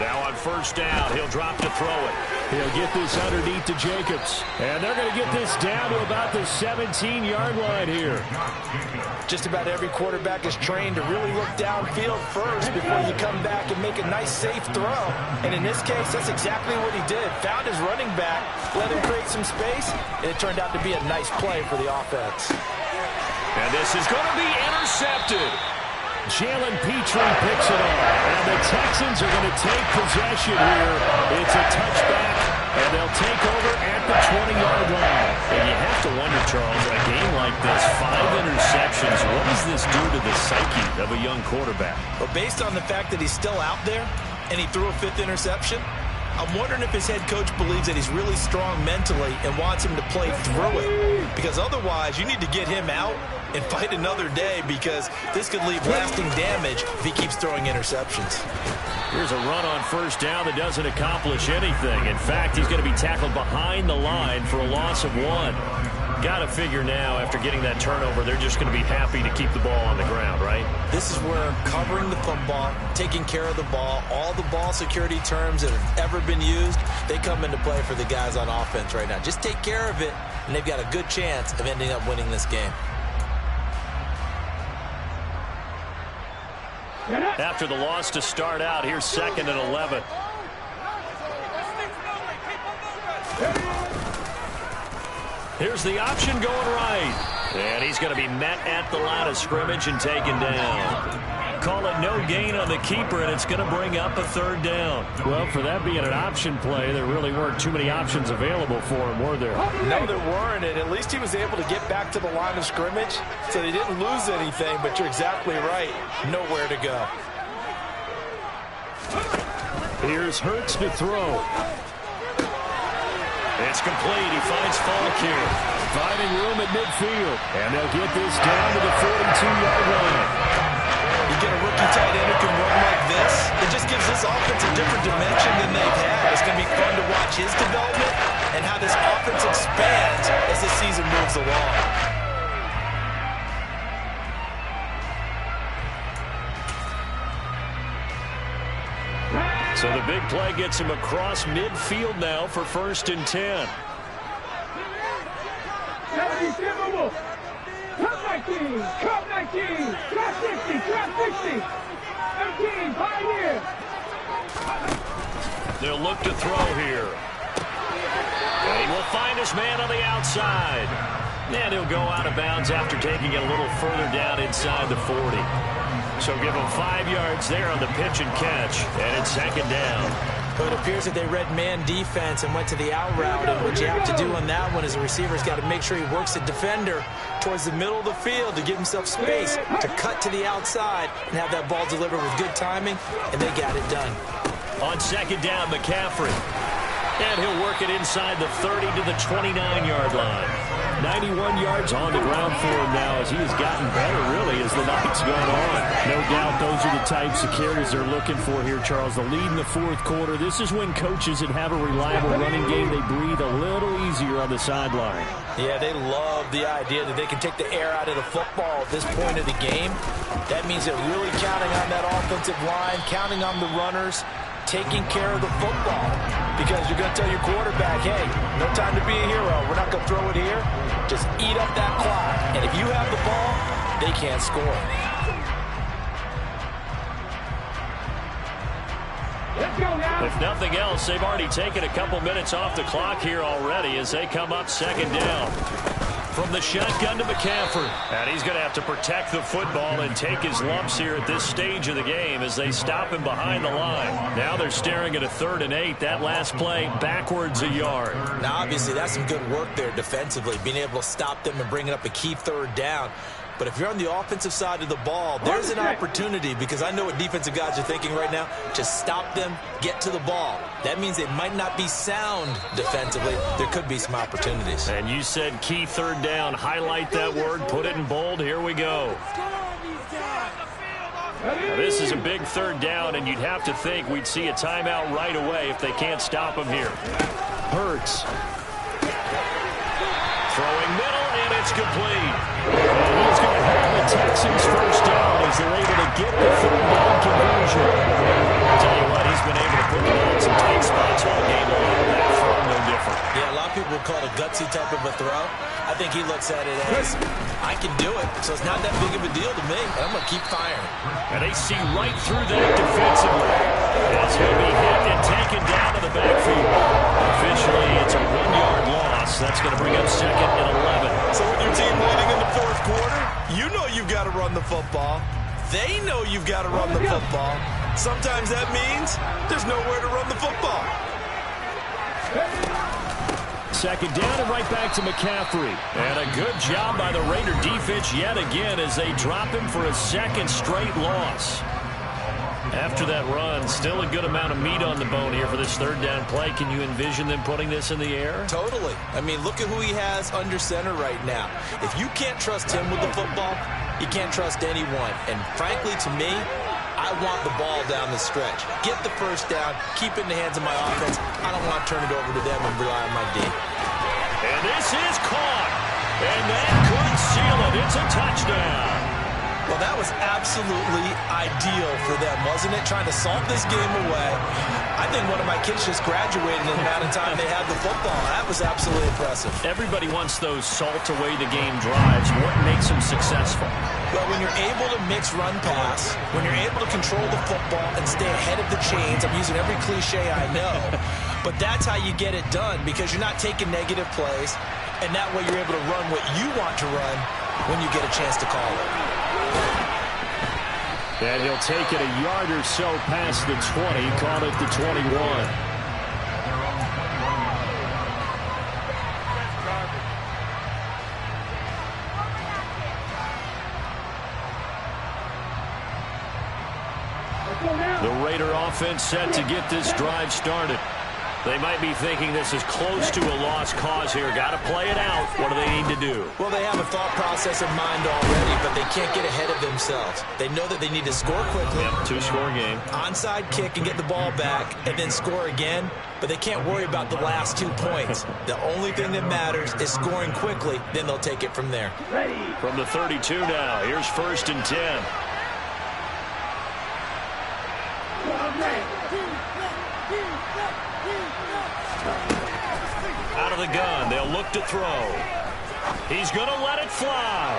Now on first down, he'll drop to throw it. He'll get this underneath to Jacobs. And they're going to get this down to about the 17-yard line here. Just about every quarterback is trained to really look downfield first before you come back and make a nice, safe throw. And in this case, that's exactly what he did. Found his running back, let him create some space, and it turned out to be a nice play for the offense. And this is going to be intercepted. Jalen Petrie picks it up. And the Texans are going to take possession here. It's a touchback, and they'll take over at the 20-yard line. And you have to wonder, Charles, a game like this, 5 interceptions, what does this do to the psyche of a young quarterback? But based on the fact that he's still out there and he threw a 5th interception, I'm wondering if his head coach believes that he's really strong mentally and wants him to play through it. Because otherwise, you need to get him out and fight another day, because this could leave lasting damage if he keeps throwing interceptions. Here's a run on first down that doesn't accomplish anything. In fact, he's going to be tackled behind the line for a loss of 1. Got to figure now, after getting that turnover, they're just going to be happy to keep the ball on the ground, right? This is where covering the football, taking care of the ball, all the ball security terms that have ever been used, they come into play for the guys on offense right now. Just take care of it, and they've got a good chance of ending up winning this game. After the loss to start out, here's 2nd and 11. Here's the option going right. And he's going to be met at the line of scrimmage and taken down. Call it no gain on the keeper, and it's going to bring up a 3rd down. Well, for that being an option play, there really weren't too many options available for him, were there? No, there weren't, and at least he was able to get back to the line of scrimmage, so they didn't lose anything, but you're exactly right. Nowhere to go. Here's Hurts to throw. It's complete. He finds Falk here. Finding room at midfield. And they'll get this down to the 42-yard line. You get a rookie tight end who can run like this, it just gives this offense a different dimension than they've had. It's going to be fun to watch his development and how this offense expands as the season moves along. So the big play gets him across midfield now for 1st and 10. Cut 19, cut 19, cut 60, cut 60, 13, Pioneer. They'll look to throw here. And he will find his man on the outside. And he'll go out of bounds after taking it a little further down inside the 40. So give him 5 yards there on the pitch and catch, and it's 2nd down. But it appears that they read man defense and went to the out route, and what you have to do on that one is the receiver's got to make sure he works the defender towards the middle of the field to give himself space to cut to the outside and have that ball delivered with good timing, and they got it done. On 2nd down, McCaffrey. And he'll work it inside the 30 to the 29-yard line. 91 yards on the ground for him now as he has gotten better, really, as the night's gone on. No doubt those are the types of carries they're looking for here, Charles. The lead in the 4th quarter. This is when coaches that have a reliable running game, they breathe a little easier on the sideline. Yeah, they love the idea that they can take the air out of the football at this point of the game. That means they're really counting on that offensive line, counting on the runners, taking care of the football, because you're going to tell your quarterback, hey, no time to be a hero. We're not going to throw it here. Just eat up that clock. And if you have the ball, they can't score. If nothing else, they've already taken a couple minutes off the clock here already as they come up 2nd down. from the shotgun to McCaffrey. And he's going to have to protect the football and take his lumps here at this stage of the game as they stop him behind the line. Now they're staring at a 3rd and 8. That last play backwards a yard. Now, obviously, that's some good work there defensively, being able to stop them and bringing up a key 3rd down. But if you're on the offensive side of the ball, there's an opportunity, because I know what defensive guys are thinking right now. Just stop them, get to the ball. That means it might not be sound defensively. There could be some opportunities. And you said key 3rd down. Highlight that word, put it in bold. Here we go. Now, this is a big 3rd down, and you'd have to think we'd see a timeout right away if they can't stop him here. Hurts. Throwing middle, and it's complete. And he's going to have the Texans first down as they're able to get the 3rd down conversion. I'll tell you what, he's been able to put the ball in some tight spots all game long. That throw, no different. Yeah, a lot of people would call it a gutsy type of a throw. I think he looks at it as, I can do it, so it's not that big of a deal to me. I'm going to keep firing. And they see right through that defensively as he'll be hit and taken down to the backfield. Officially, it's a 1-yard loss. That's going to bring up 2nd and 11. So with your team leading in the 4th quarter, you know you've got to run the football. They know you've got to run the football. Sometimes that means there's nowhere to run the football. 2nd down and right back to McCaffrey. And a good job by the Raider defense yet again as they drop him for a 2nd straight loss. After that run, still a good amount of meat on the bone here for this 3rd down play. Can you envision them putting this in the air? Totally. I mean, look at who he has under center right now. If you can't trust him with the football, you can't trust anyone. And frankly, to me, I want the ball down the stretch. Get the first down, keep it in the hands of my offense. I don't want to turn it over to them and rely on my D. And this is caught. And that could seal it. It's a touchdown. Well, that was absolutely ideal for them, wasn't it? Trying to salt this game away. I think one of my kids just graduated in the amount of time they had the football. That was absolutely impressive. Everybody wants those salt-away-the-game drives. What makes them successful? Well, when you're able to mix run-pass, when you're able to control the football and stay ahead of the chains, I'm using every cliche I know, but that's how you get it done, because you're not taking negative plays, and that way you're able to run what you want to run when you get a chance to call it. And he'll take it a yard or so past the 20, call it the 21. The Raider offense set to get this drive started. They might be thinking this is close to a lost cause here. Got to play it out. What do they need to do? Well, they have a thought process in mind already, but they can't get ahead of themselves. They know that they need to score quickly. Yep, 2-score game. Onside kick and get the ball back and then score again, but they can't worry about the last 2 points. The only thing that matters is scoring quickly, then they'll take it from there. From the 32 now, here's 1st and 10. Out of the gun, they'll look to throw. He's going to let it fly.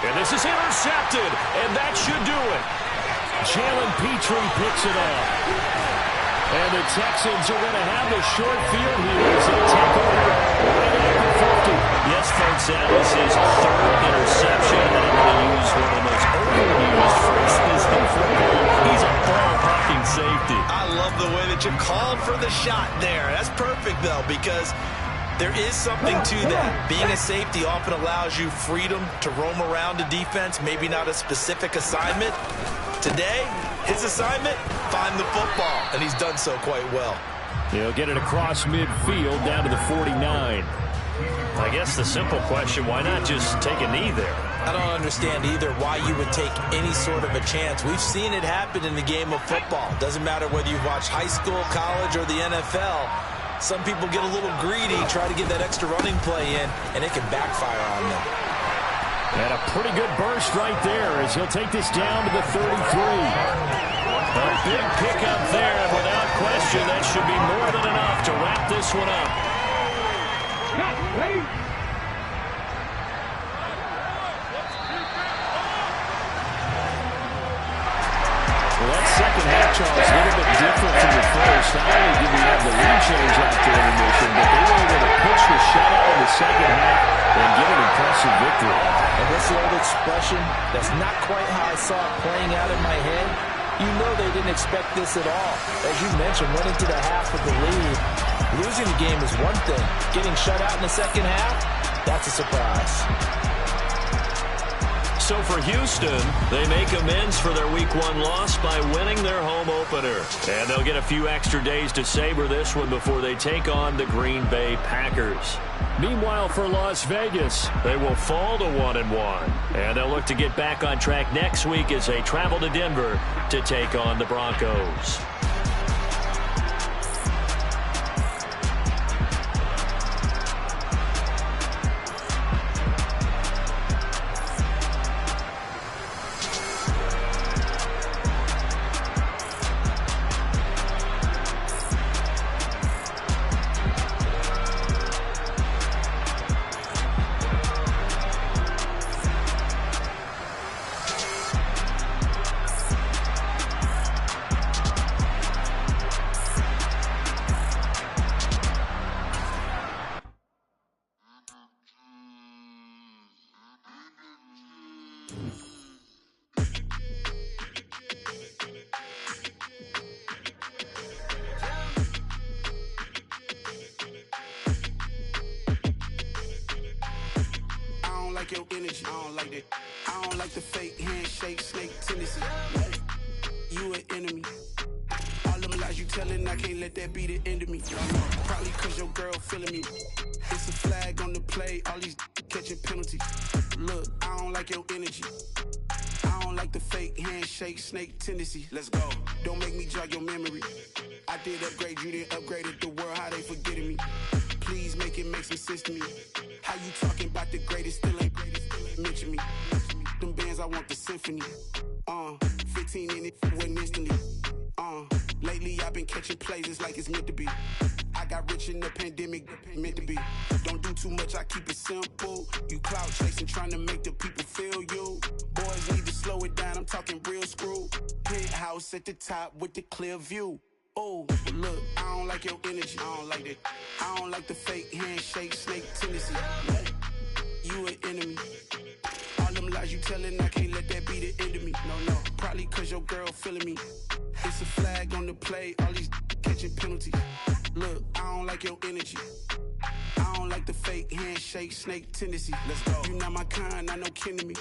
And this is intercepted, and that should do it. Jalen Petrie picks it up. And the Texans are going to have the short field here as they take over right at the 50. Yes, folks, that was his 3rd interception. And I'm going to use one of the most overused phrases in football. He's a ball-hawking safety. I love the way that you called for the shot there. That's perfect, though, because there is something to that. Being a safety often allows you freedom to roam around a defense, maybe not a specific assignment. Today, his assignment, find the football, and he's done so quite well. He'll get it across midfield down to the 49. I guess the simple question, why not just take a knee there? I don't understand either why you would take any sort of a chance. We've seen it happen in the game of football. Doesn't matter whether you've watched high school, college, or the NFL. Some people get a little greedy, try to get that extra running play in, and it can backfire on them. And a pretty good burst right there as he'll take this down to the 33. A big pickup there, and without question, that should be more than enough to wrap this one up. Well, that second half, Charles, a little bit different from the first. Not only did we have the lead change after intermission, but they were able to pitch the shutout in the second half and give it a slurred expression. That's not quite how I saw it playing out in my head. You know they didn't expect this at all. As you mentioned, went into the half with the lead. Losing the game is one thing. Getting shut out in the second half, that's a surprise. So for Houston, they make amends for their Week 1 loss by winning their home opener. And they'll get a few extra days to savor this one before they take on the Green Bay Packers. Meanwhile, for Las Vegas, they will fall to 1-1. And they'll look to get back on track next week as they travel to Denver to take on the Broncos. Your energy, I don't like that. I don't like the fake handshake, snake tendency. You an enemy. All them lies you telling, I can't let that be the end of me. Probably cause your girl feeling me. It's a flag on the play, all these catching penalties. Look, I don't like your energy. I don't like the fake handshake, snake tendency. Let's go. Don't make me jog your memory. I did upgrade, you didn't upgrade it. The world, how they forgetting me. Please make it make some sense to me. How you talking about the greatest, still ain't mention me. Them bands, I want the symphony. 15 in it, went instantly. Lately I've been catching plays, it's like it's meant to be. I got rich in the pandemic, meant to be. Don't do too much, I keep it simple. You clout chasing, trying to make the people feel you. Boys need to slow it down, I'm talking real screw. Penthouse at the top with the clear view. Oh, look, I don't like your energy, I don't like that. I don't like the fake handshake, snake tendency. You an enemy. All them lies you telling, I can't let that be the end of me. No, probably cause your girl feeling me. It's a flag on the play, all these catching penalties. Look, I don't like your energy. I don't like the fake handshake, snake tendency. Let's go. You not my kind, I know kin to me.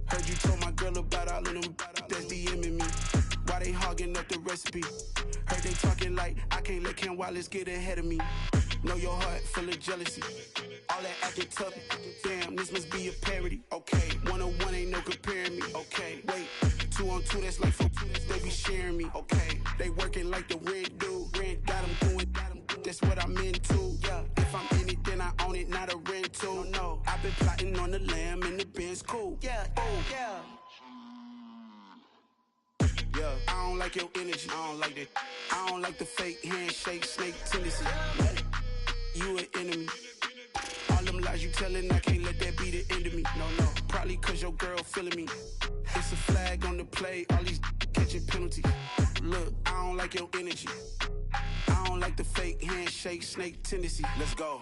Heard you told my girl about all of them that's DMing me. Why they hogging up the recipe? Heard they talking like I can't let Ken Wallace get ahead of me. Know your heart full of jealousy. All that acting tough. Damn, this must be a parody. Okay, 1-on-1 ain't no comparing me. Okay, wait, 2-on-2 that's like 4. They be sharing me. Okay, they working like the rent dude. Rent got them doing. That's what I'm into. Yeah, if I'm in it, then I own it, not a rental. No, I've been plotting on the lamb and the Benz cool. Yeah, oh yeah. Yeah, I don't like your energy, I don't like that. I don't like the fake handshake, snake tendency. You an enemy. All them lies you telling, I can't let that be the end of me. No, probably cause your girl feeling me. It's a flag on the play, all these catching penalties. Look, I don't like your energy. I don't like the fake handshake, snake tendency. Let's go.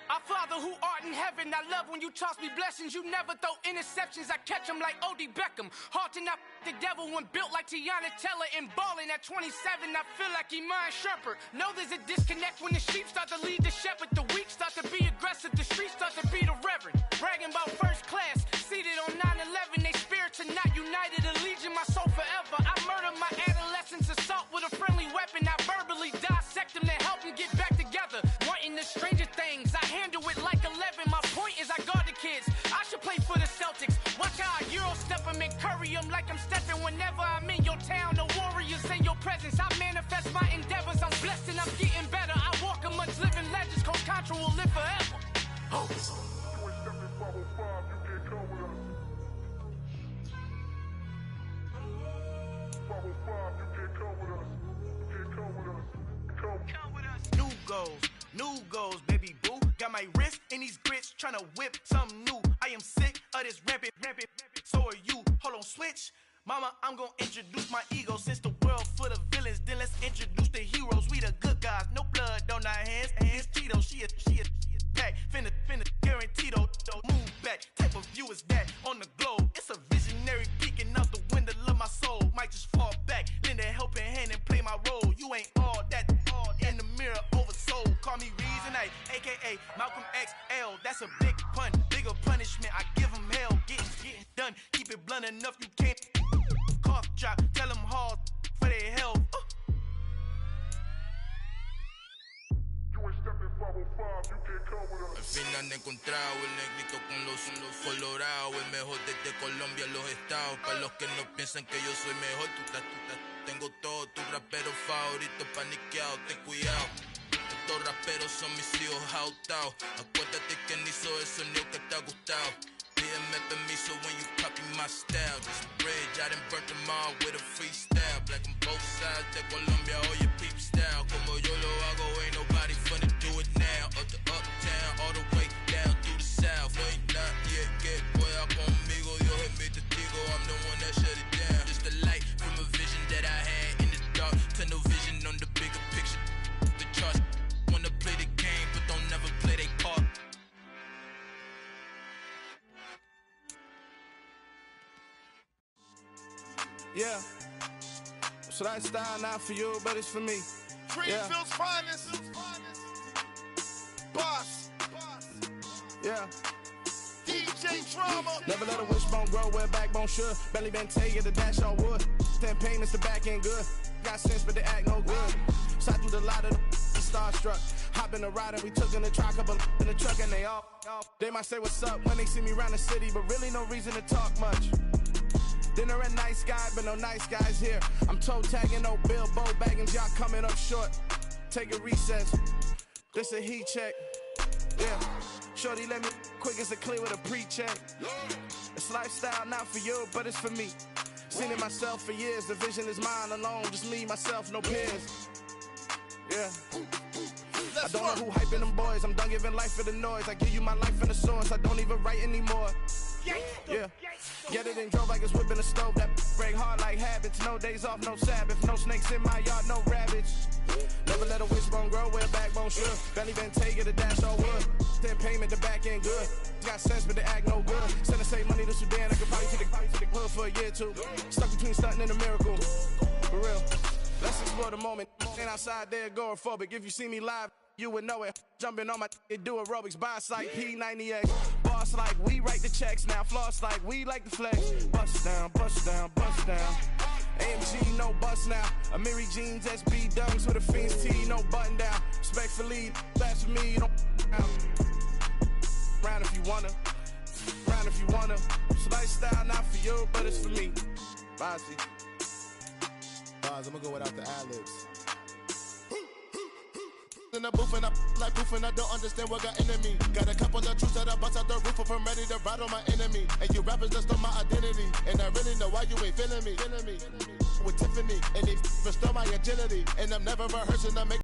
Our Father who art in heaven, I love when you toss me blessings. You never throw interceptions, I catch them like O.D. Beckham. Hard to not the devil when built like Tiana Teller and balling at 27. I feel like Iman Shumpert. Know there's a disconnect when the sheep start to lead the shepherd. The weak start to be aggressive, the streets start to be the reverend. Bragging about first class, seated on 9/11. They spirits are not united, a legion, my soul forever. I murder my adolescence, assault with a friendly weapon. I verbally dissect them to help them get back together. Wanting the stranger things, I handle it like 11. My point is I guard the kids. I should play for the Celtics. Watch how I Euro step them and curry them like I'm stepping. Whenever I'm in your town, the Warriors in your presence. I manifest my endeavors. I'm blessed and I'm getting better. I walk amongst living legends. Coach Contra will live forever. Oh. New new goals, baby boo. Got my wrist in these grits, tryna whip something new. I am sick of this rampant, so are you. Hold on, switch. Mama, I'm gonna introduce my ego. Since the world full of villains, then let's introduce the heroes. We the good guys, no blood on our hands. Hands Tito, she is back. Finna, guaranteed, don't move back. Type of view is that on the globe? It's a visionary peeking out the window of my soul. Might just fall back, lend a helping hand and play my role. You ain't all that in the mirror oversold. Call me Reason A, aka Malcolm XL. That's a big pun, bigger punishment. I give him hell, getting done. Keep it blunt enough, you can't cough drop. Tell them hard for their health. Al fin han encontrado el negrito con los colorados, el mejor desde Colombia a los estados. Para los que no piensan que yo soy mejor, tengo todo, tus raperos favoritos paniqueados, ten cuidado. Estos raperos son mis hijos jautados. Acuérdate que ni hizo el sonido que te ha gustado. Pídeme permiso when you copy my style. This bridge, I done burnt them all with a freestyle. Black on both sides de Colombia, oye peep style. Como yo lo hago, ain't nobody finna do it now. Up to uptown, all the way down through the south. No ain't not yet, que pueda conmigo. Dios es mi testigo, I'm the one that shut it down. Just the light from a vision that I had in the dark. Tunnel vision on the bigger picture. The charts wanna play the game, but don't never play their part. Yeah, so that style not for you, but it's for me. Greenfield's finest. Boss. Yeah. DJ Drama. Never let a wishbone grow where a backbone should. Belly been take the dash on wood. 10 payments, the back end good. Got sense, but they act no good. So I threw the lot of the starstruck. Hop in the ride and we took in the truck, couple in the truck and they all. They might say what's up when they see me around the city, but really no reason to talk much. Dinner at nice guy, but no nice guys here. I'm toe tagging, no Bilbo baggins, y'all coming up short. Take a recess. This a heat check. Yeah. Shorty let me quick as a clear with a pre-check. It's lifestyle not for you, but it's for me. Seen it myself for years. The vision is mine alone. Just me, myself, no peers. Yeah. I don't know who hyping them boys. I'm done giving life for the noise. I give you my life in the source. I don't even write anymore. Yeah. Get it and drove like it's whipping a stove. That break hard like habits. No days off, no Sabbath. No snakes in my yard, no rabbits. Never let a wishbone grow where a backbone should. Belly been take it, a dash on wood. 10 payment, the back end good. Got sense, but they act no good. Send the same money to Sudan. I could probably take the hood for a year or two. Stuck between stunting and a miracle. For real. Let's explore the moment. Ain't outside there agoraphobic. If you see me live, you would know it. Jumping on my do aerobics. Boss like P90X. Boss like we write the checks now. Floss like we like the flex. Bust down, bust down, bust down. AMG, no bust now. Amiri jeans, SB dunks with a Fiends T, no button down. Respectfully, that's for me. You don't round if you wanna. Round if you wanna. It's lifestyle not for you, but it's for me. Bossy. I'm gonna go without the ad-libs. In the booth and I like proof and I don't understand what got into me. Got a couple of truths that I bust out the roof if I'm ready to ride on my enemy. And you rappers just stole my identity, and I really know why you ain't feeling me. With Tiffany, and they restore my agility. And I'm never rehearsing, I make